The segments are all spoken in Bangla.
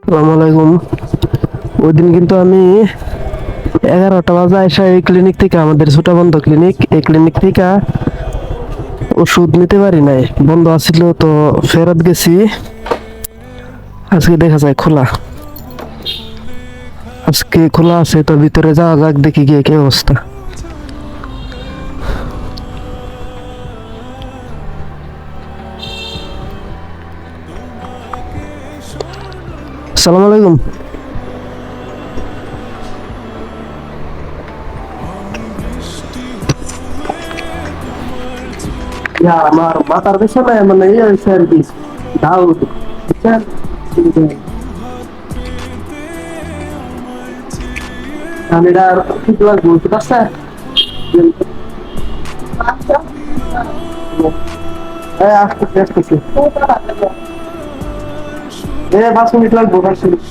আসসালামু আলাইকুম। ওই দিন কিন্তু আমি 11টা বাজে এসে এই ক্লিনিক থেকে, আমাদের ছোট বন্ধ ক্লিনিক, এই ক্লিনিক থেকে ওষুধ নিতে পারি নাই, বন্ধ আছিল তো ফেরত গেছি। আজকে দেখা যায় খোলা, আজকে খোলা আছে, তো ভিতরে যাওয়া যাক, দেখি গিয়ে কি অবস্থা। আসসালামু আলাইকুম। আমার মাথার পেছনে মানে ইয়ে হয়েছে আর কি, ঢাল, বুঝছেন? আমি এটা ঠিক লাগবো, ঠিক আছে? আসতেছি আসতেছি, 5 মিনিট লাগবো, 5 মিনিট।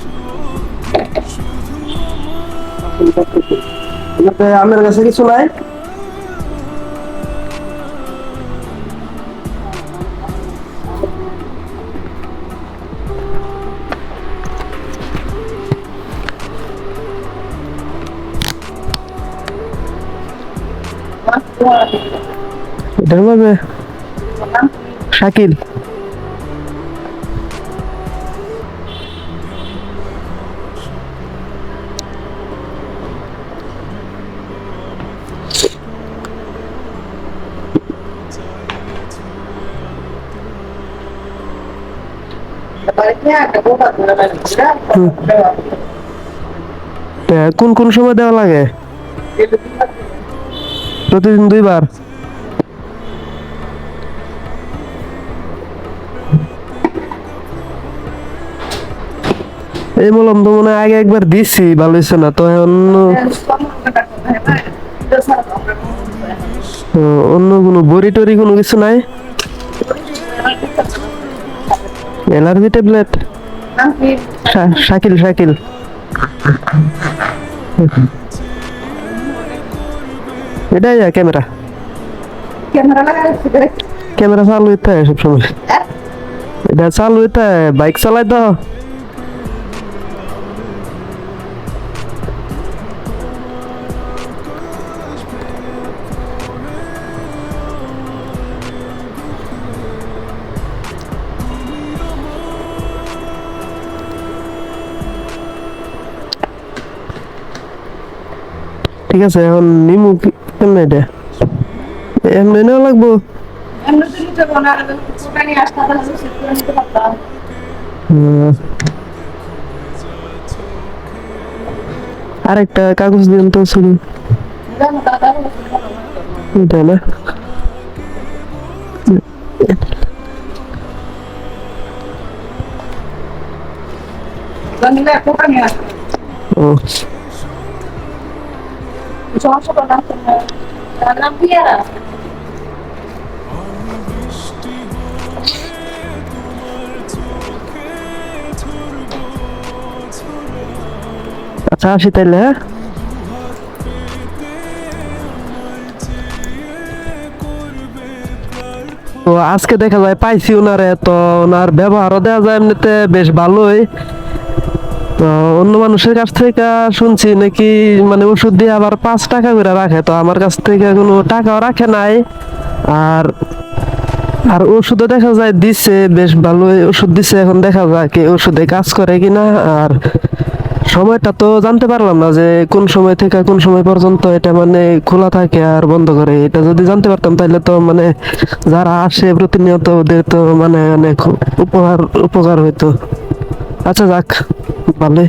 আমার কাছে কিছু নাই। এটার মধ্যে শাকিল। কোন কোন সময় দেওয়া লাগে? প্রতিদিন 2 বার? এই মলম তো মনে হয় আগে একবার দিছি, ভালো হয়েছে না তো, অন্য অন্য কোনো বড়ি টরি কোনো কিছু নাই? Allergy tablet? শাকিল শাকিল। এটাই ক্যামেরা, ক্যামেরা চালু হইতে হয় সবসময়, এটা চালু হইতে হয়, বাইক চালাই তো। ঠিক আছে, এখন নিমু কেমনে? এটা এমনি নেওয়া লাগবো? আরেকটা কাগজ দিন তো, শুনি এটা না? ও আচ্ছা, আসি তাইলে, হ্যাঁ? তো আজকে দেখা যায় পাইছি ওনারে, তো ওনার ব্যবহারও দেওয়া যায় এমনিতে বেশ ভালোই। তো অন্য মানুষের কাছ থেকে শুনছি নাকি মানে ওষুধ দিয়ে আবার 5 টাকা করে রাখে, তো আমার কাছ থেকে কোনো টাকাও রাখে নাই। আর আর ওষুধও দেখা যায় দিচ্ছে, বেশ ভালোই ওষুধ দিচ্ছে, এখন দেখা যায় কি ওষুধে কাজ করে কিনা। আর সময়টা তো জানতে পারলাম না যে কোন সময় থেকে কোন সময় পর্যন্ত এটা মানে খোলা থাকে আর বন্ধ করে, এটা যদি জানতে পারতাম তাহলে তো মানে যারা আসে প্রতিনিয়ত ওদের তো মানে অনেক উপকার উপকার হইতো। আচ্ছা যাক, ভালোই।